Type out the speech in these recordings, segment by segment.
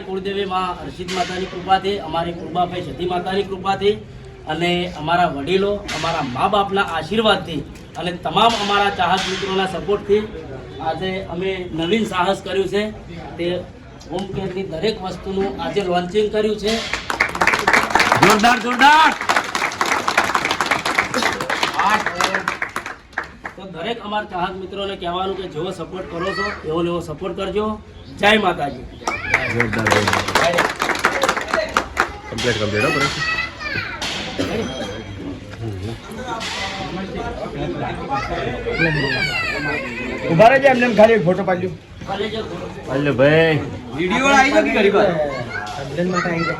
કુળદેવી માં હર્ષિદ માતાની કૃપાથી, અમારી કૃપાભાઈ સતી માતાની કૃપાથી અને અમારા વડીલો, અમારા મા બાપના આશીર્વાદથી અને તમામ અમારા ચાહક મિત્રોના સપોર્ટથી આજે અમે નવીન સાહસ કર્યું છે. તે હોમ કેરની દરેક વસ્તુનું આજે લોન્ચિંગ કર્યું છે. જોરદાર જોરદાર. તો દરેક અમારા ચાહક મિત્રોને કહેવાનું કે જેવો સપોર્ટ કરો છો એવો ને એવો સપોર્ટ કરજો. જય માતાજી. ઉભા રહેજે, એમને ખાલી એક ફોટો પાડજો. હલો ભાઈ, વિડિયો આવી ગયો કરી બાર સજ્જન માટે આવી જાય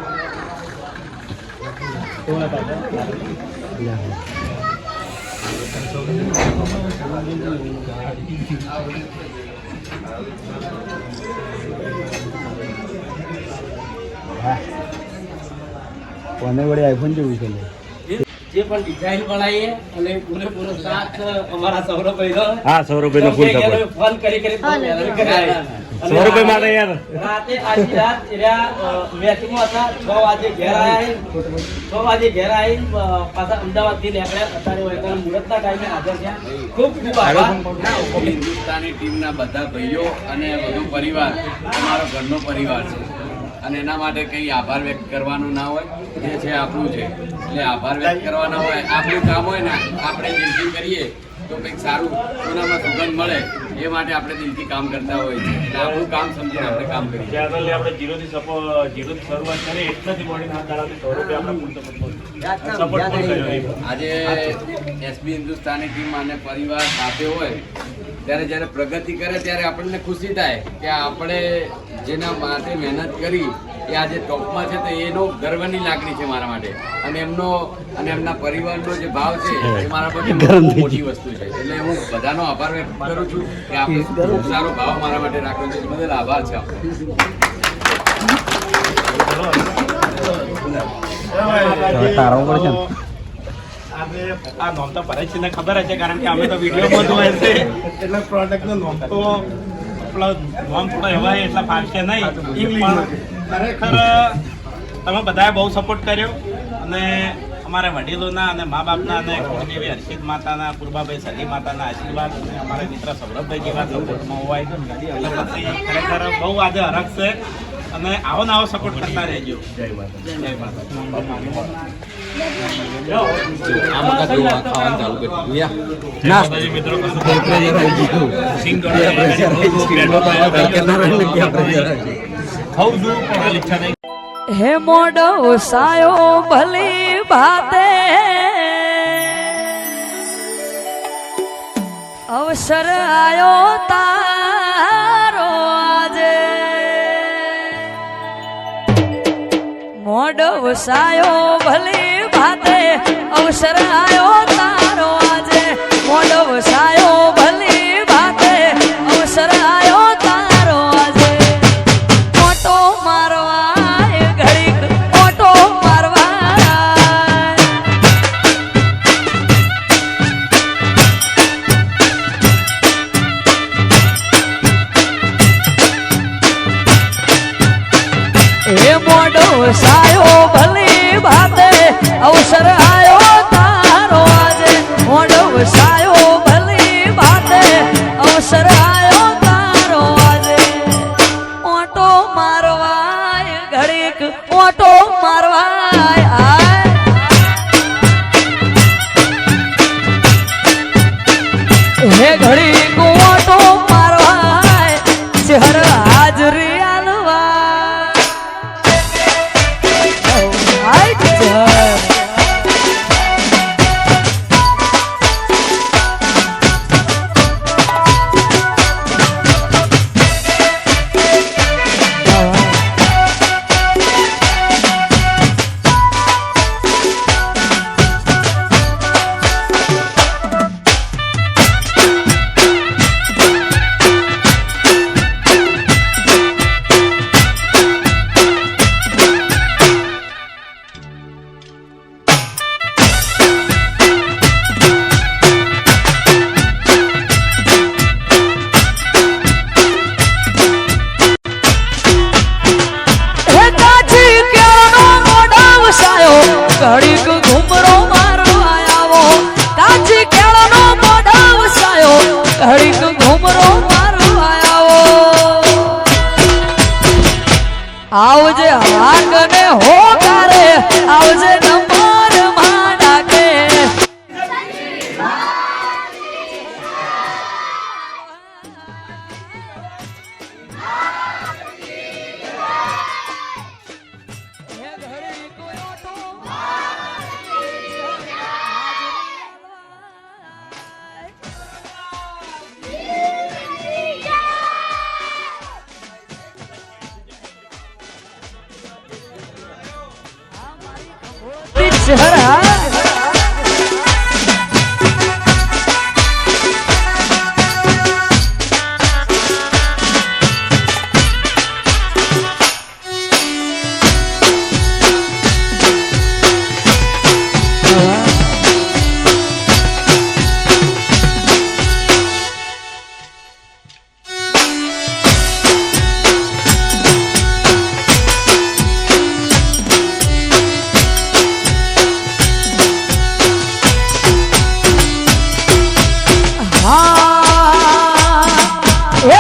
તો ના પાડે. કોને વડે આઈફોન જેવું છે જે પણ ડિઝાઇન બનાવીએ અને પૂરેપૂરો સાથ અમારા સૌરભભાઈનો. હા સૌરભભાઈનો ફૂલ સપોર્ટ. ફોન કરી સૌરભભાઈ માટે યાર રાતે આજી રાત મેચમાં હતા. 6 વાગે ઘેર આવ્યા. 6 વાગે ઘેર આવી પાછા અમદાવાદથી નીકળ્યા. અત્યારે વૈકાના મુહૂર્તના ટાઈમે હાજર થયા. ખૂબ ખૂબ આભાર. હિન્દુસ્તાની ટીમના બધા ભાઈઓ અને બધો પરિવાર અમારો ઘરનો પરિવાર છે અને એના માટે કંઈ આભાર વ્યક્ત કરવાનું ના હોય. જે છે આપણું છે એટલે આભાર વ્યક્ત કરવાના હોય. આપણું કામ હોય ને આપણે દિલથી કરીએ તો કંઈક સારું સોનામાં સુગંધ મળે એ માટે આપણે દિલથી કામ કરતા હોય છે. એટલે આપણું કામ સમજીને આપણે કામ કરીએ. ચેનલને આપણે જીરોથી શરૂઆત કરી એટલાથી મોડી ના દાડાથી સૌરભભાઈ આપણે ફૂલ સપોર્ટ કર્યો. આજે એસબી હિન્દુસ્તાની ટીમ અને પરિવાર સાથે હોય ત્યારે જ્યારે પ્રગતિ કરે ત્યારે આપણને ખુશી થાય કે આપણે જેના માટે મહેનત કરી એ આજે ટોપમાં છે તો એનો ગર્વની લાગણી છે મારા માટે. અને એમનો અને એમના પરિવારનો જે ભાવ છે એ મારા માટે બહુ મોટી વસ્તુ છે. એટલે હું બધાનો આભાર વ્યક્ત કરું છું કે આપણે ખૂબ સારો ભાવ મારા માટે રાખ્યો છે. એ બદલ આભાર છે આપણો. આ નોમ તો ભરાય છે ને ખબર હશે કારણ કે અમે તો વિડીયોમાં જોયે છે એટલે પ્રોડક્ટનો નોમ તો નોમ થોડો એવા એટલા ફાવશે નહીં. ખરેખર તમે બધાએ બહુ સપોર્ટ કર્યો અને અમારા વડીલોના અને મા બાપના અને કુળદેવી હર્ષિદ માતાના, પૂર્વાભાઈ સતી માતાના આશીર્વાદ અને અમારા મિત્ર સૌરભભાઈ જેવા સપોર્ટમાં હોય એટલે પછી ખરેખર બહુ આજે હરખ છે અને આવો ને આવો સપોર્ટ કરતા રહેજો. જય માતા. જય માતા. મિત્રો હે મોડો સાયો ભલી ભાતે અવસર આયો તારો આજે મોડો સાયો ભલી ભાતે અવસર આયો તારો આજે મોડો સાયો ભલી ભાતે અવસર આયો તારો આજે ઓટો મારવા ઘડીક ઓટો મારવા એ મોડો સાયો ભલી ભાતે અવસર આયો તારો આજે મોડો સાયો ભલી ભાતે અવસર આયો તારો આજે ઓટો મારવાય ઘડીક ઓટો મારવાય આય હે ઘડીક ઓટો મારવાય શહેર હાજરી આલવા આવજે હાકને હોકારે આવજે નંબર માં ડાકે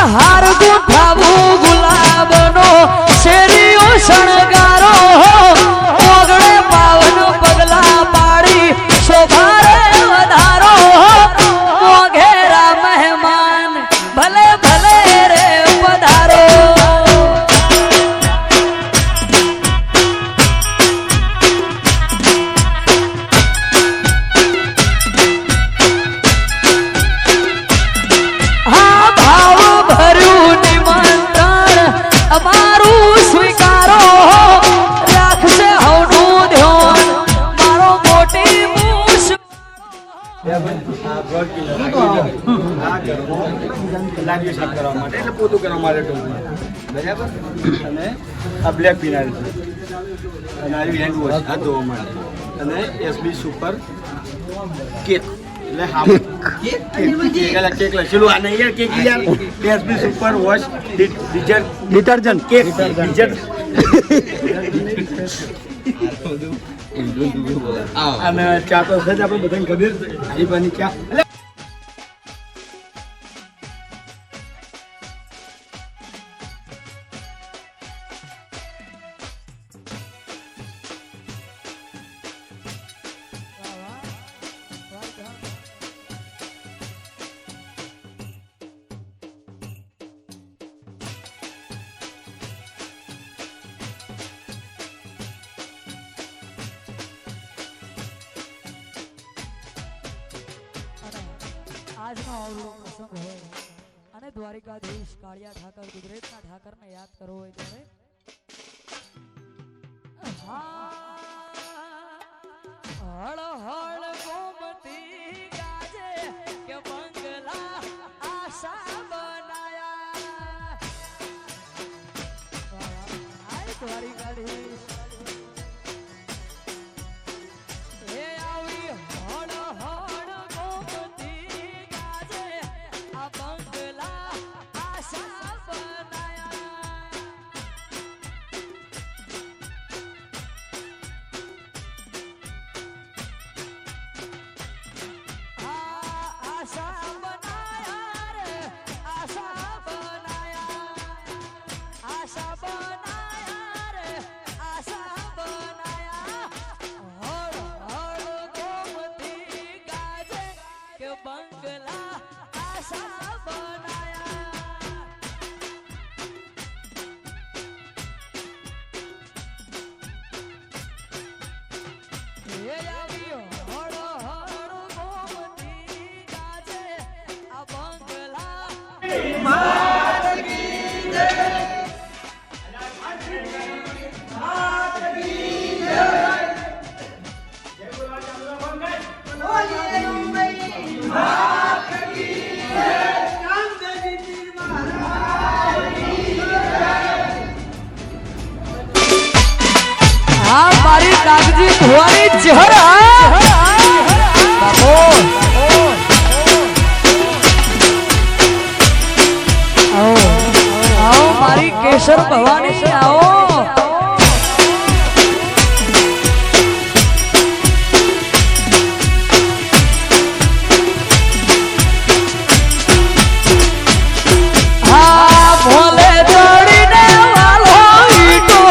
હાર ગુઠાવું ગુલાબનો શેરીઓ શણગારો ઓગણે પાવન પગલા પાડી શોભારે વધારો મોઘેરા મહેમાન ભલે ભલે રે પધારો અમારું સ્વીકારો રાખશે હવનું ધ્યાન મારો મોટી મૂછ લાગ્યું સાફ કરવા માટે એટલે પોતું કરવા માટે ટોપમાં બરાબર અને આ બ્લેક પિનાર છે અને આ હેન્ડ વોશ હાથ ધોવા માટે અને એસબી સુપર કેક એટલે હા કેક લખેલું આ નહીં યાર કેક યાર SB super wash detergent cake detergent અને ચા તો છે જ આપણે બધાને ખબર હરીફાની ચા આજનો અવળો પ્રસંગ હોય અને દ્વારિકાધીશ કાળિયા ઠાકર ગુજરાતના ઠાકરને યાદ કરવો હોય ત્યારે હળ હળ ગોમતી ગાજે કે બંગલા આશા બનાયા આય દ્વારિકાધીશ એ આવી હળ હળ ગોમતી ગાજે આ બંગલા આશા બનાયા બંગલા આશા બનાયા એ આવ્યો હળ હળ ગોમતી ગાજે આ બંગલા હા મારી કાગજી ધોવાની ચહેરા બાપો આવો મારી કેસર ભવાની આવો હા ભોલે જોડીને વાલો ઈટો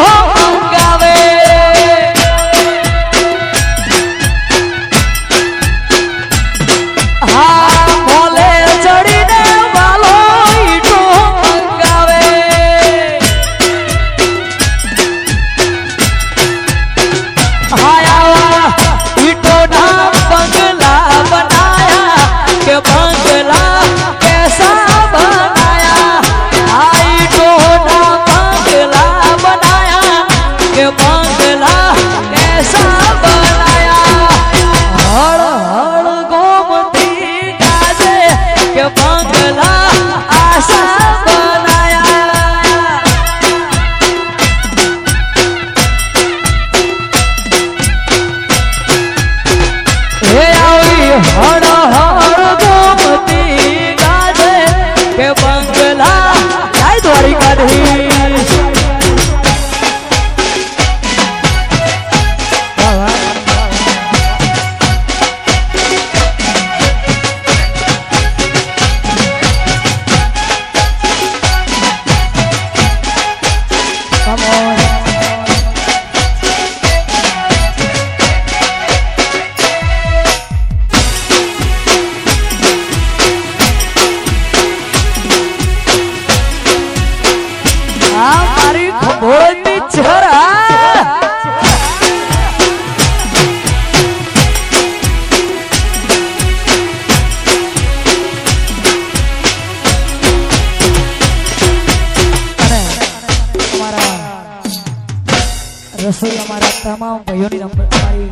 રસોઈ અમારા તમામ ભાઈઓની નંબર અમારી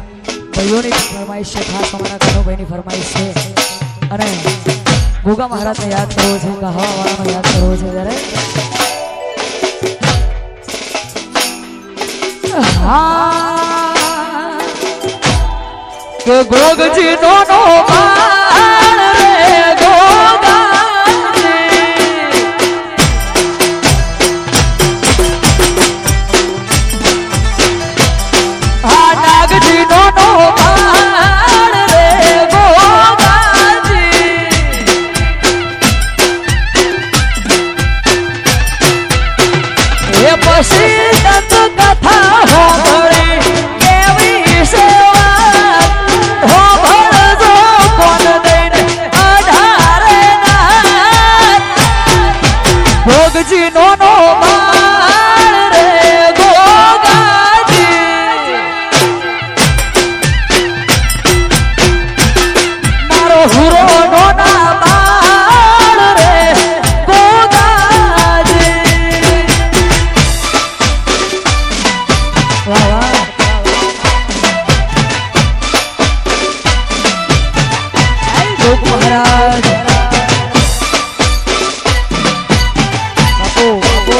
ભાઈઓની ફરમાઈશ છે, ખાસ અમારા કનુભાઈની ફરમાઈશ છે અને ગોગા મહારાજને યાદ કરવો છે, કહાવાળાને યાદ કરવો છે ત્યારે કે ગોગજી નો બાળ રે ગોગાજી આ નાગજી નો બાળ રે ગોગાજી એ પછી દંત કથા હોંભળી કેવી સેવા હોંભળજો કોણ દઈને અઢારે નાથ ભોગજી નો બાળ રે ગોગાજી મારો હુરો નો ના બાળ રે ગોગાજી વાહ વાહ ગોગ મહારાજ બાપુ બાપુ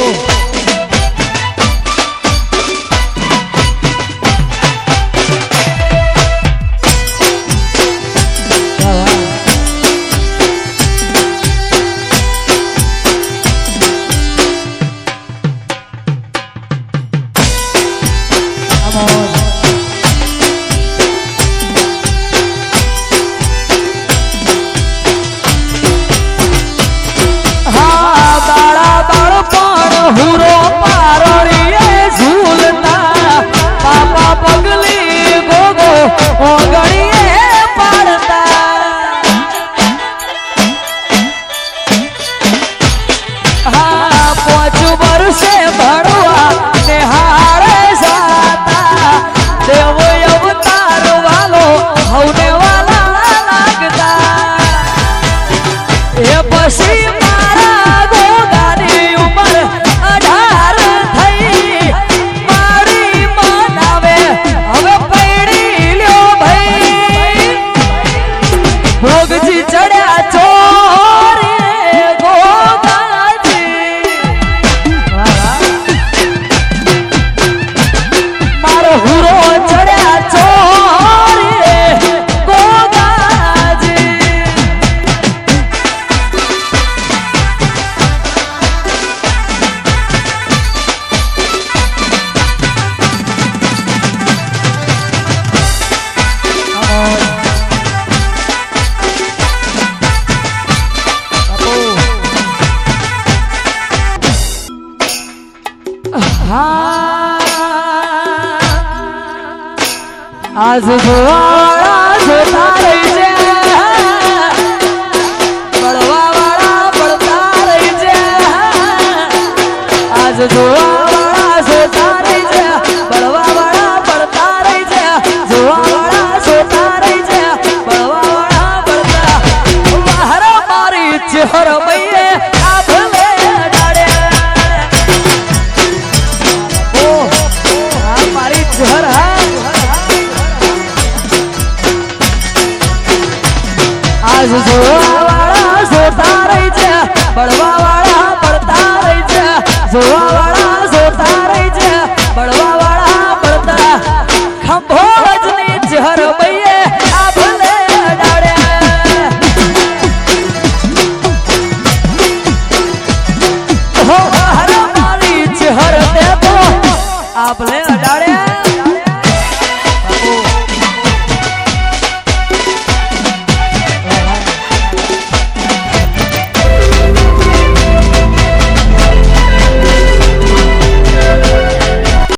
વાહ વાહ અમોર હા બાળા બાળપણ હુરો પારણીએ ઝૂલતા પાપા પગલી ગોગો ઓગણીએ પાડતા હા 5 વર્ષે ભણવા નિહાળે જાતા દેવ અવતાર વાલો હવને વાલા લાગતા એ પછી મારા ગોગાની ઉંમર 18 થઈ મારી મનાવે હવે પૈડી લ્યો ભાઈ ભોગજી ચડ્યા ચોરી ગોગાજી મારો હુરો ચડ્યા ચોરી ગોગાજી આજ જોવાળા જોતા રહી જા પડવા વાળા પડતા રહી જા આજ જોવાળા જોતા રહી જા પડવા વાળા પડતા રહી જા જોવાળા જોતા રહી જા પડવા વાળા પડતા મારા મારી ચહેર મૈયે આભલે ડાડ્યા ઓ આ મારી ચહેર હા આજ જોવાવાળા જોતા રહી છે બળવાવાળા પડતા રહી છે જોવાવાળા જોતા રહી છે બળવાવાળા પડતા ખંભો રજની ચહેર મૈયે આભલે ડાડ્યા હો હર મારી ચહેર તે તો આભલે